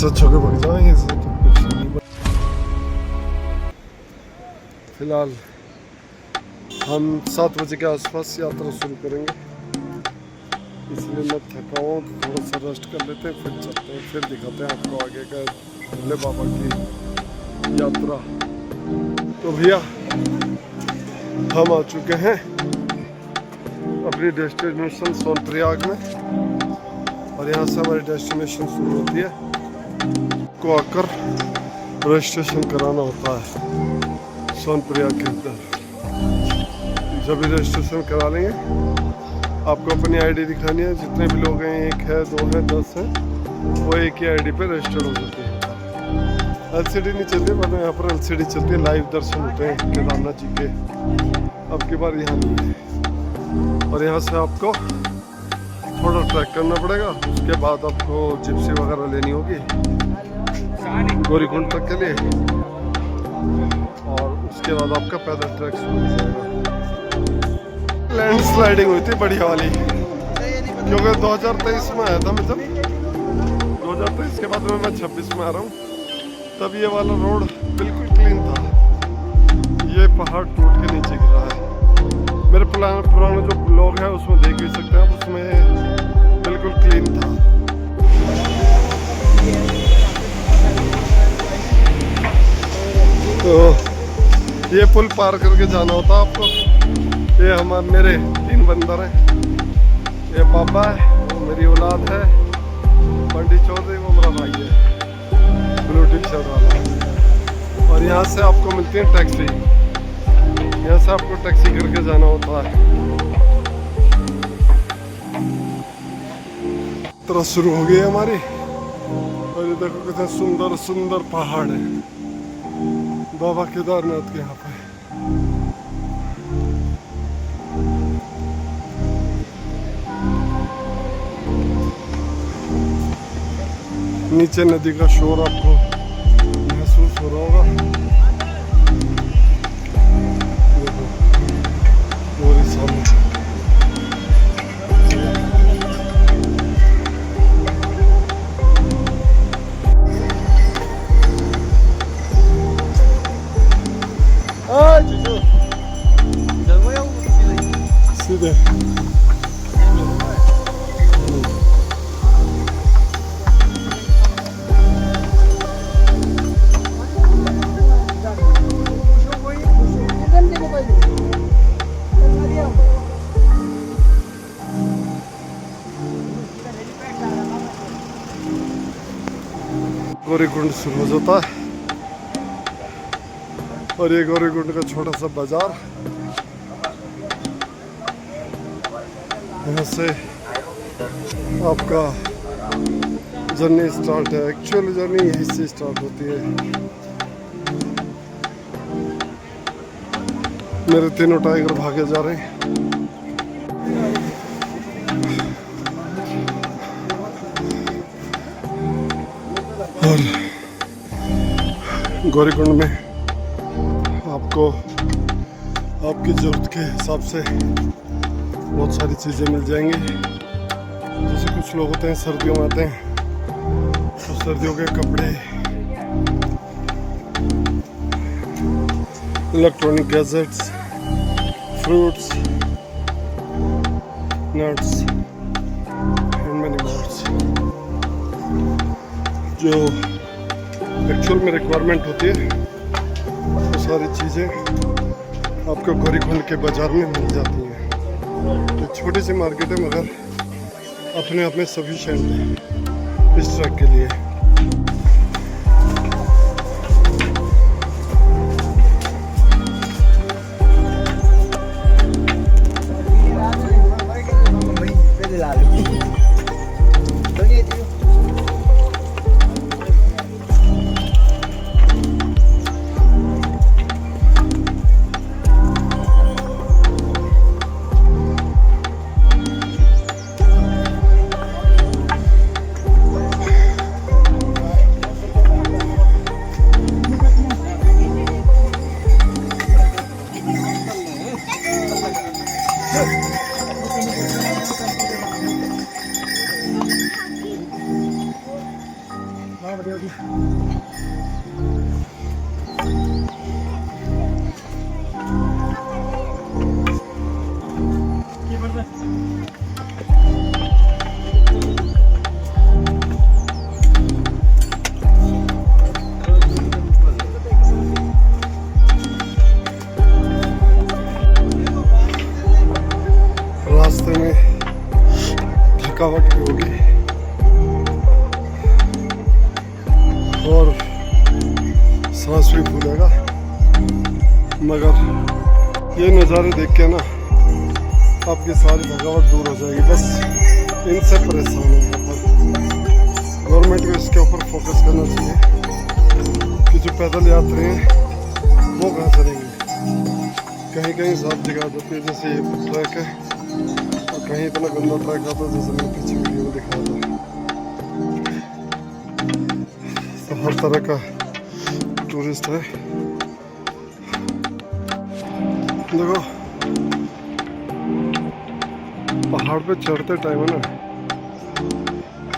अच्छा के भाग जाएंगे इससे तो कुछ नहीं। फिलहाल हम 7 बजे के आसपास यात्रा शुरू करेंगे, इसलिए मैं थका हुआ तो थोड़ा सा रेस्ट कर लेते हैं, फिर चलते हैं, फिर दिखाते हैं आपको आगे का भोले बाबा की यात्रा। तो भैया हम आ चुके हैं अपनी डेस्टिनेशन सोनप्रयाग में, और यहाँ से हमारी डेस्टिनेशन शुरू होती है। को आकर रजिस्ट्रेशन कराना होता है सोनप्रयाग के अंदर। जब भी रजिस्ट्रेशन करा लेंगे, आपको अपनी आईडी दिखानी है। जितने भी लोग हैं, 1 है 2 है 10 है, वो एक ही आईडी पे रजिस्टर्ड हो जाते हैं। एलसीडी नहीं चलती, वरना यहाँ पर एलसीडी चलती है। लाइव दर्शन होते हैं केदारनाथ जी के। अब की बार यहाँ नहीं है, और यहाँ से आपको थोड़ा ट्रैक करना पड़ेगा। उसके बाद आपको जिप्सी वगैरह लेनी होगी गौरीकुंड तक के लिए, और उसके बाद आपका पैदल ट्रैक शुरू हो जाएगा। लैंड स्लाइडिंग हुई थी बढ़िया वाली, क्योंकि 2023 में आया था मैं। जब 2023 के बाद में मैं 26 में आ रहा हूँ, तब ये वाला रोड बिल्कुल क्लीन था। ये पहाड़ टूट के नीचे गिरा है। मेरे पुराना जो ब्लॉग है उसमें देख भी सकते हैं आप, उसमें बिल्कुल क्लीन था। तो ये पुल पार करके जाना होता आपको। ये मेरे 3 बंदर हैं। ये बाबा है, वो मेरी औलाद है। पंडित चौधरी वो मेरा भाई है, ब्लू टी शर्ट वाला। और यहाँ से आपको मिलती है टैक्सी। यहाँ से आपको टैक्सी करके जाना होता है। यात्रा शुरू हो गई है हमारी, और ये देखो कितने सुंदर सुंदर पहाड़ है बाबा केदारनाथ के यहाँ पे। नीचे नदी का शोर आपको महसूस हो रहा होगा। देखो पूरी सामने सीधे गौरीकुंड शुरू हो जाता है, और ये गौरीकुंड का छोटा सा बाजार। यहाँ से आपका जर्नी स्टार्ट है। एक्चुअल जर्नी यहीं से स्टार्ट होती है। मेरे तीनों टाइगर भागे जा रहे हैं। और गौरीकुंड में आपको आपकी ज़रूरत के हिसाब से बहुत सारी चीज़ें मिल जाएंगी। जैसे कुछ लोग होते हैं सर्दियों में आते हैं, तो सर्दियों के कपड़े, electronic gadgets, fruits, nuts and many mores जो एक्चुअल में रिक्वायरमेंट होती है वो सारी चीज़ें आपको गौरीकुंड के बाज़ार में मिल जाती हैं। तो छोटी सी मार्केट है मगर अपने आप में सफिशेंट है इस ट्रक के लिए। रास्ते में थकावट भी होगी और सांस भी फूलेगा, मगर ये नज़ारे देख के ना आपकी सारी थकावट दूर हो जाएगी। बस इनसे परेशान है यहाँ पर। गवर्नमेंट को इसके ऊपर फोकस करना चाहिए कि जो पैदल यात्री हैं वो कहाँ करेंगे। कहीं कहीं साफ जगह होती है, जैसे ये ट्रैक है, और कहीं इतना गंदा ट्रैक आता है जैसे मैंने पीछे वीडियो में दिखाया था। तो हर तरह का टूरिस्ट है। देखो पहाड़ पे चढ़ते टाइम है ना,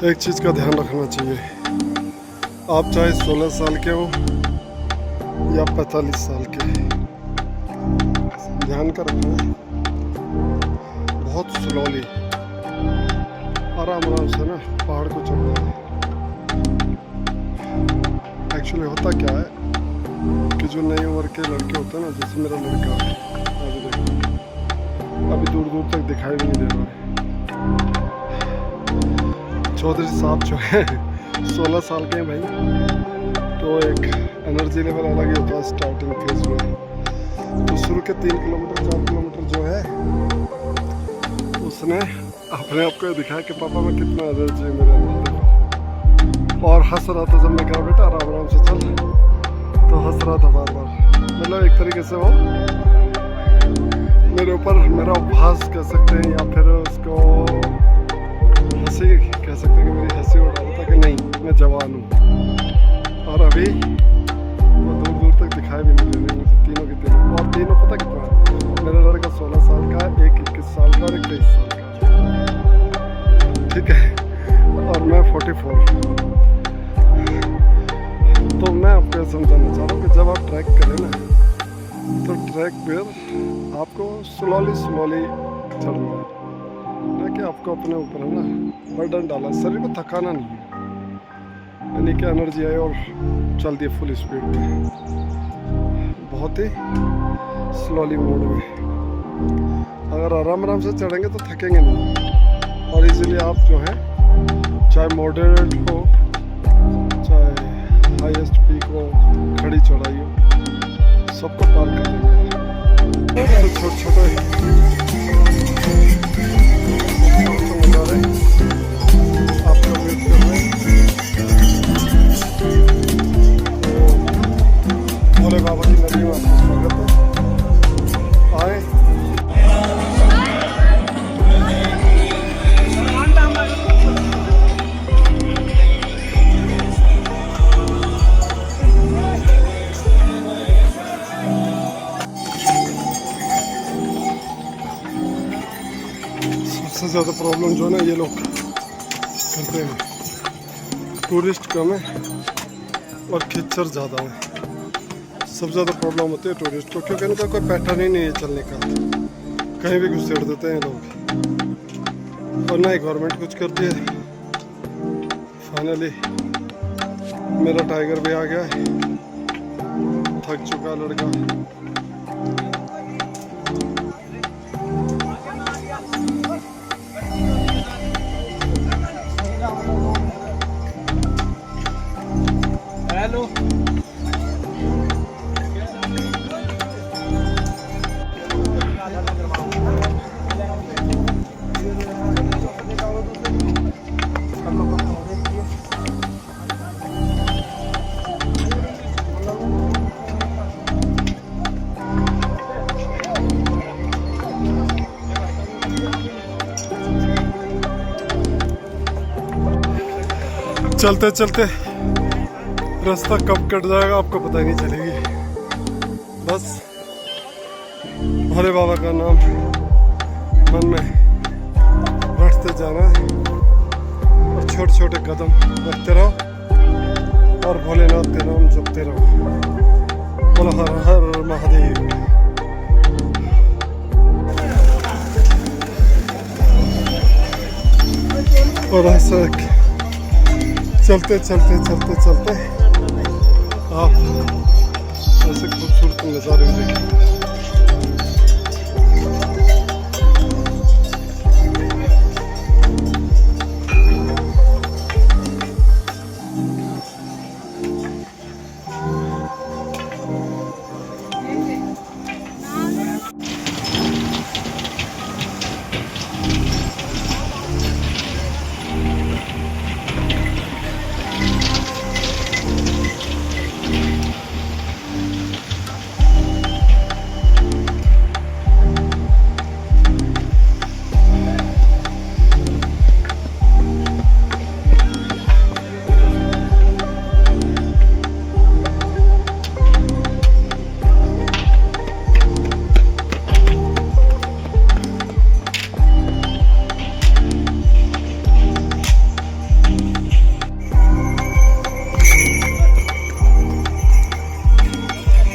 एक चीज़ का ध्यान रखना चाहिए। आप चाहे 16 साल के हो या 45 साल के, ध्यान का रखना, बहुत स्लोली आराम आराम से ना पहाड़ को चढ़ना है। एक्चुअली होता क्या है कि जो नई उम्र के लड़के होते हैं ना, जैसे मेरा लड़का है, अभी देखो अभी दूर दूर तक दिखाई भी नहीं दे रहा है। चौधरी साहब जो है 16 साल के हैं भाई, तो एक एनर्जी लेवल अलग ही होता है स्टार्टिंग फेज में। तो शुरू के 3 किलोमीटर 4 किलोमीटर जो है उसने अपने आप को दिखाया कि पापा में कितना एनर्जी है मेरे अंदर। और हंस रहा था जब मैं कहा बेटा आराम आराम से चल, तो हंस रहा था बार बार। मतलब एक तरीके से वो मेरे ऊपर मेरा उपहास कह सकते हैं या फिर उसको हंसी कह सकते हैं कि मेरी हंसी उड़ा रहा था कि नहीं मैं जवान हूँ। और अभी वो दूर दूर तक दिखाई भी नहीं दे रही मुझे, तीनों के तीनों। और तीनों पता कितना है, मेरा लड़का 16 साल का, एक 21 साल का और एक 23 साल का, ठीक है, और मैं 44। तो मैं आपको समझाना चाह रहा हूँ कि जब आप ट्रैक करें ना, तो ट्रैक पर आपको स्लोली चढ़ना है, ना कि आपको अपने ऊपर है ना बर्डन डाला। शरीर को थकाना नहीं है, यानी कि एनर्जी आए और चल दिए फुल स्पीड में, बहुत ही स्लोली मोड में। अगर आराम आराम से चढ़ेंगे तो थकेंगे नहीं। और इसीलिए आप जो है चाहे मॉडरेट हो चाहे हाईएस्ट पीक हो, खड़ी चढ़ाई हो, सबको पार कर देंगे। तो छोटे नज़ारे आपका वेट कर रहे हैं। भोले बाबा की नगरी में आपका स्वागत है। आए सबसे ज़्यादा प्रॉब्लम जो है ना ये लोग करते हैं, टूरिस्ट कम है और कीचड़ ज़्यादा है। सबसे ज़्यादा प्रॉब्लम होती है टूरिस्ट को, क्योंकि इनका कोई पैटर्न ही नहीं है चलने का, कहीं भी घुसेड़ देते हैं लोग। और ना ही गवर्नमेंट कुछ करती है। फाइनली मेरा टाइगर भी आ गया है, थक चुका लड़का। हेलो चलते चलते रास्ता कब कट जाएगा आपको पता ही नहीं चलेगी। बस भोले बाबा का नाम मन में रटते जाना है और छोटे छोटे कदम रखते रहो और भोलेनाथ के नाम जपते रहो। बोलो हर हर महादेव। और ऐसा चलते चलते चलते चलते आप ऐसे खूबसूरत नज़ारे देखें।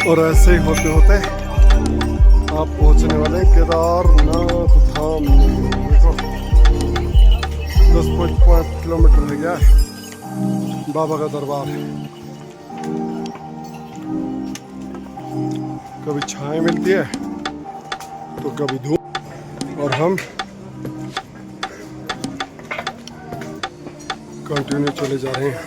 और ऐसे ही होते होते आप पहुंचने वाले केदारनाथ धाम में। देखो 10.5 किलोमीटर रह गया है बाबा का दरबार। कभी छाया मिलती है तो कभी धूप, और हम कंटिन्यू चले जा रहे हैं।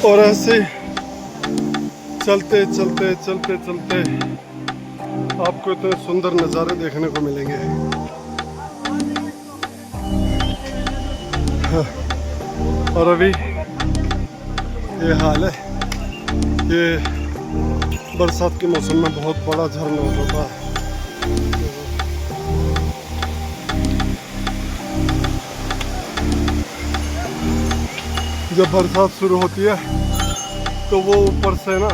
और ऐसे चलते चलते चलते चलते आपको इतने सुंदर नज़ारे देखने को मिलेंगे। हाँ। और अभी ये हाल है, ये बरसात के मौसम में बहुत बड़ा झरना होता है। जब बरसात शुरू होती है तो वो ऊपर से ना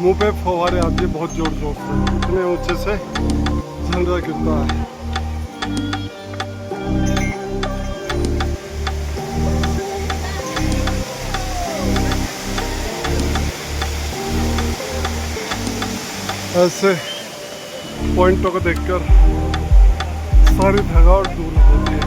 मुंह पे फव्वारे आती है बहुत जोर जोर से, इतने ऊंचे से झरना गिरता है। ऐसे पॉइंटों को देखकर सारी थकावट दूर होती है।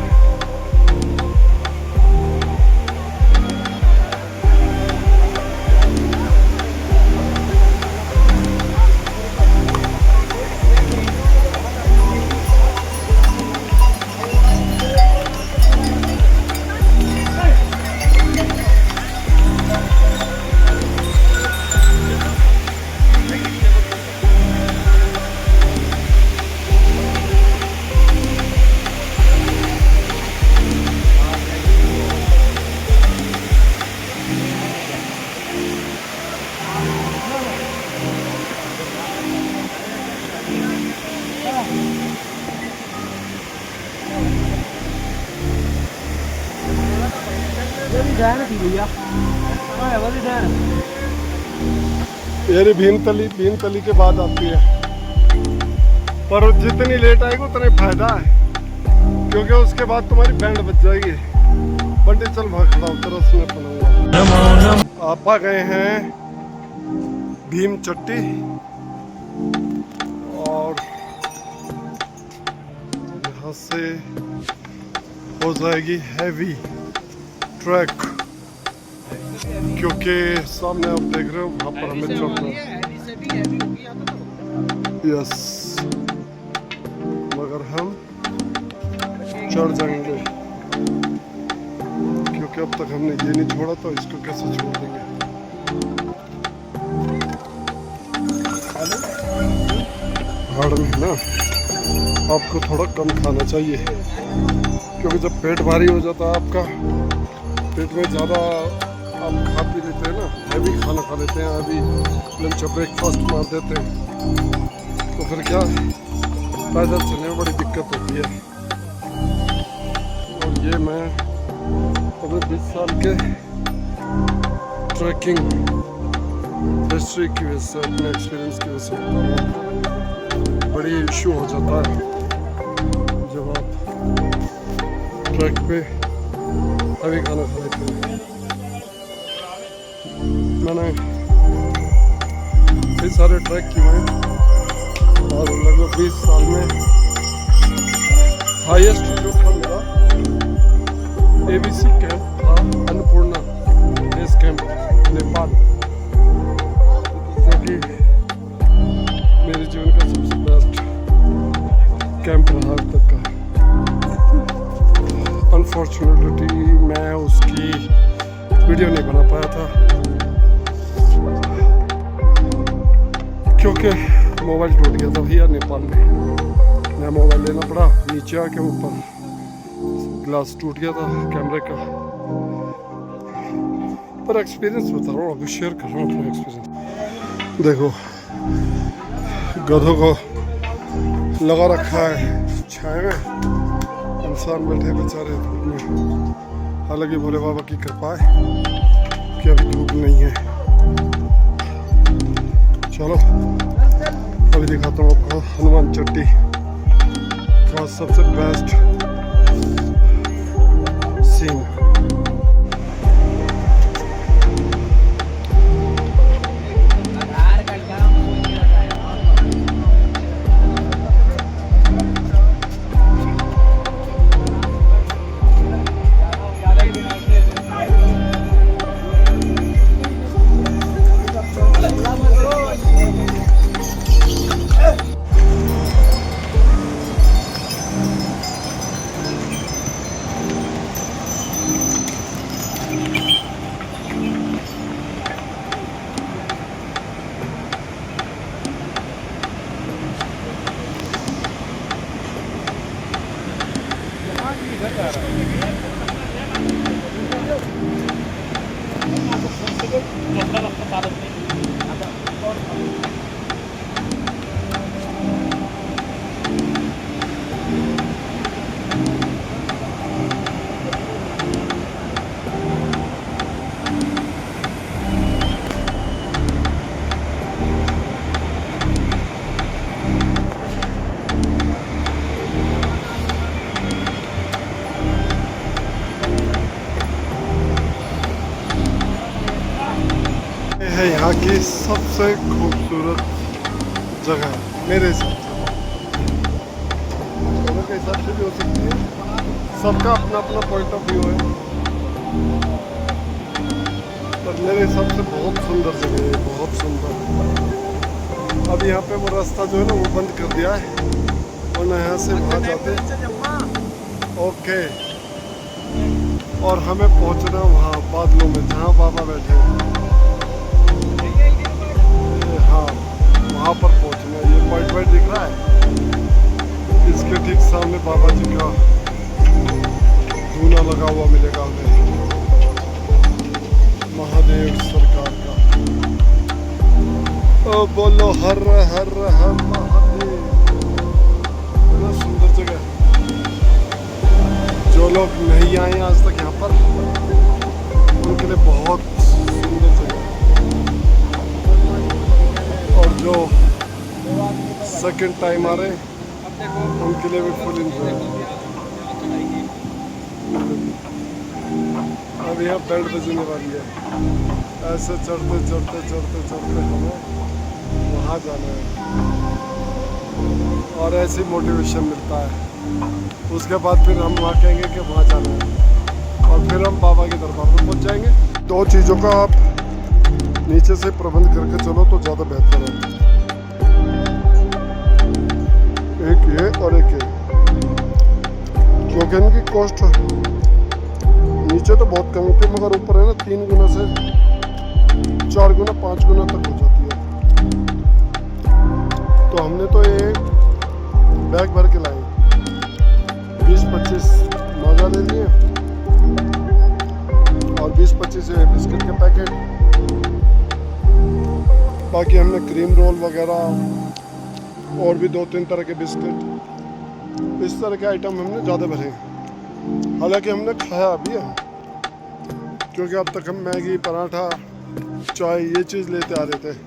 ये भीमतली के बाद आती है, पर जितनी लेट आएगी उतना ही फायदा है, क्योंकि उसके बाद तुम्हारी बैंड बज जाएगी। बंटी चल भाग खड़ा तरस में आप आ गए हैं भीम चट्टी और यहाँ से हो जाएगी हैवी ट्रैक, क्योंकि सामने आप देख रहे हो वहाँ पर हमें चढ़ना यस, मगर हम चढ़ जाएंगे क्योंकि अब तक हमने ये नहीं छोड़ा तो इसको कैसे छोड़ देंगे। हार्ड में ना आपको थोड़ा कम खाना चाहिए, क्योंकि जब पेट भारी हो जाता है आपका, पेट में ज़्यादा आप खा पी लेते हैं ना, हैवी खाना खा लेते हैं, हैवी लंच ब्रेकफास्ट मार देते हैं, तो फिर क्या पैदल चलने में बड़ी दिक्कत होती है। और ये मैं अपने 20 साल के ट्रैकिंग हिस्ट्री की वजह से, अपने एक्सपीरियंस की वजह से बड़ी इशू हो जाता है जब आप ट्रैक पे हैवी खाना खा लेते हैं। मैंने कई सारे ट्रैक किए हैं और लगभग 20 साल में हाईएस्ट जो था मेरा ABC कैंप था, अन्नपूर्णा बेस कैंप नेपाल, जो कि मेरे जीवन का सबसे बेस्ट कैंप रहा अब तक का। अनफॉर्चुनेटली मैं उसकी वीडियो नहीं बना पाया था क्योंकि मोबाइल टूट गया था भैया नेपाल में, नया मोबाइल लेना पड़ा, नीचे आके ऊपर ग्लास टूट गया था कैमरे का। पर एक्सपीरियंस बता रहा हूँ, अभी शेयर कर रहा हूँ अपना एक्सपीरियंस। देखो गधों को लगा रखा है छाए में, इंसान बैठे बेचारे धूप में। हालांकि भोले बाबा की कृपा है कि अभी धूप नहीं है। चलो अभी दिखाता हूँ आपको हनुमान चट्टी का सबसे बेस्ट सीन। है यहाँ की सबसे खूबसूरत जगह मेरे हिसाब से, लोगों के हिसाब से भी हो सकती है, सबका अपना अपना पॉइंट ऑफ व्यू है, पर मेरे हिसाब से बहुत सुंदर जगह है, बहुत सुंदर। अब यहाँ पे वो रास्ता जो है ना वो बंद कर दिया है, वरना यहाँ से वहाँ जाते। ओके, और हमें पहुँचना वहाँ बादलों में जहाँ बाबा बैठे हैं, हाँ वहाँ पर पहुँचना। ये पॉइंट वाइट दिख रहा है, इसके ठीक सामने बाबा जी का धूना लगा हुआ मिलेगा हमें, महादेव सरकार का। ओ बोलो हर हर हर महादेव। बड़ा सुंदर जगह, जो लोग नहीं आए आज तक यहाँ पर उनके लिए बहुत सुंदर जगह, और जो सेकंड टाइम आ रहे हैं उनके लिए भी फुल इंजॉय। अब यहाँ बेल्ट बजने वाली है। ऐसे चढ़ते चढ़ते चढ़ते चढ़ते हमें वहाँ जाना है और ऐसे मोटिवेशन मिलता है। उसके बाद फिर हम वहाँ कहेंगे कि वहाँ जाना है और फिर हम बाबा के दरबार में पहुँच जाएंगे। दो चीज़ों का आप नीचे से प्रबंध करके चलो तो ज़्यादा बेहतर है। एक ये और एक ये, क्योंकि इनकी कॉस्ट नीचे तो बहुत कम होती है मगर ऊपर है ना 3 गुना से 4 गुना 5 गुना तक हो जाती है। तो हमने तो ये बैग भर के लाए, 20-25 माजा ले लिए और 20-25 बिस्किट के पैकेट। बाकी हमने क्रीम रोल वगैरह और भी 2-3 तरह के बिस्किट, इस तरह के आइटम हमने ज़्यादा भरे। हालांकि हमने खाया भी है, क्योंकि अब तक हम मैगी, पराठा, चाय ये चीज़ लेते आ रहे थे।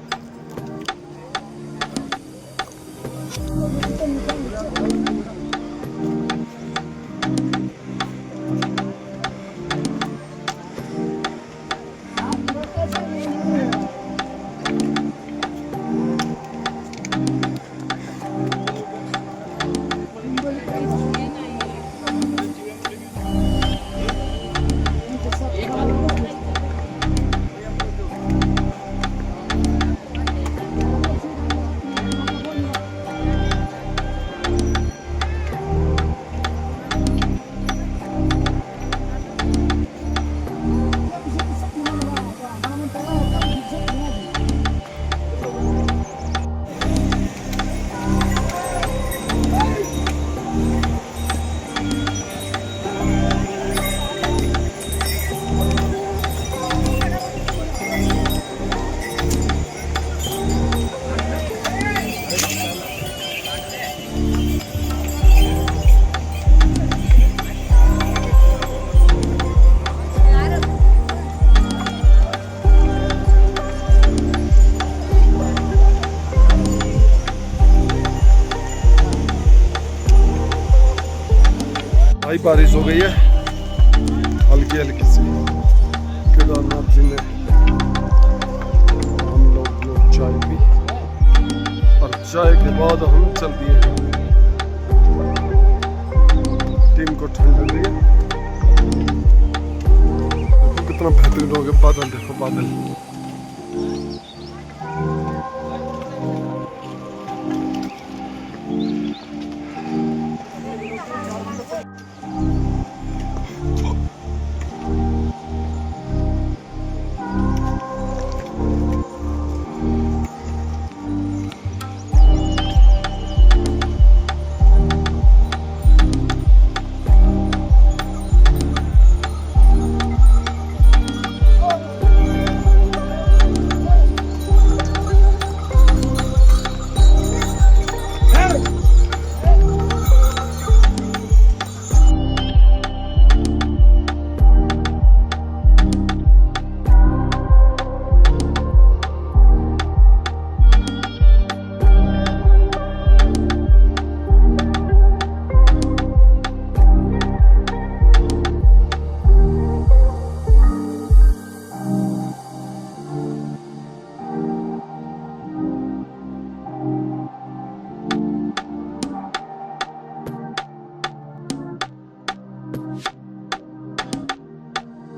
भाई बारिश हो गई है हल्की हल्की सी केदारनाथ जी में। हम लोग चाय पी और चाय के बाद हम चल दिए। टीम को ठंड लग रही है। देखो कितना बेहतरीन हो गया बादल, देखो बादल।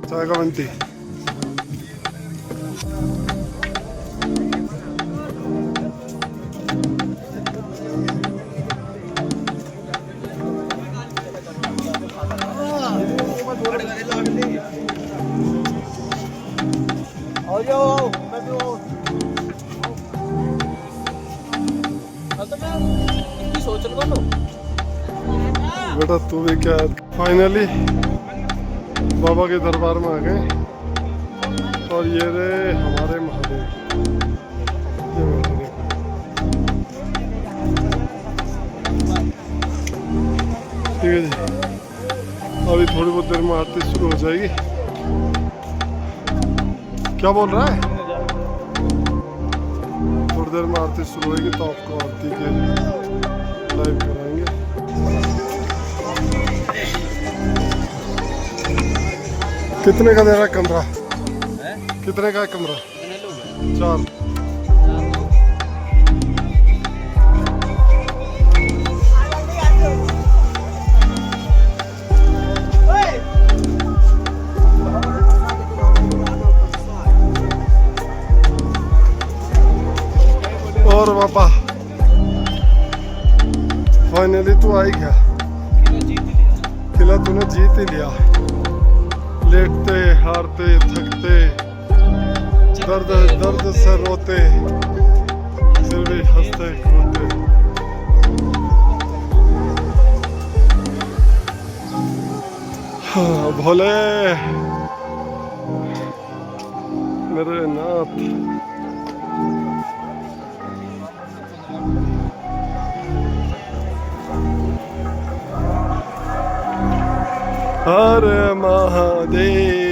चाय का बनती बेटा तू भी क्या। फाइनली बाबा के दरबार में आ गए और ये रहे हमारे महादेव। ये महादेव ठीक है जी। अभी थोड़ी बहुत देर में आरती शुरू हो जाएगी। क्या बोल रहा है? थोड़ी देर में आरती शुरू होगी तो आपको आरती के लाइव कराएंगे। कितने का दे रहा है कमरा? है कितने का है कमरा? कितने लोग हैं? 4। और पापा फाइनली तू आई क्या? किलो जीत लिया। किला तूने जीत ही लिया। लेटते हारते थकते दर्द दर्द से रोते फिर भी हंसते खोते। हाँ भोले मेरे नाथ। हर महादेव।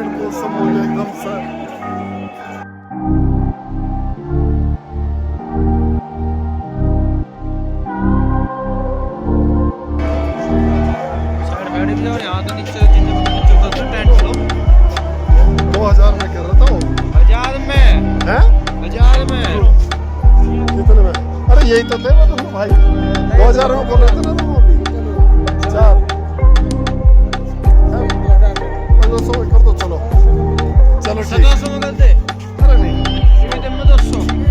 साइड मौसम हो गया एकदम से साइड बैठ गया और यहाँ तो नीचे नीचे तो टेंट लो 2000 में कर रहा था वो 1000 में है 1000 में कितने में अरे यही तो थे वो तुम भाई 2000 में बोल रहे थे ना तुम अभी 4 1500 में कर दो चलो चलो ठीक 1700 में कर दे अरे नहीं कितने में 200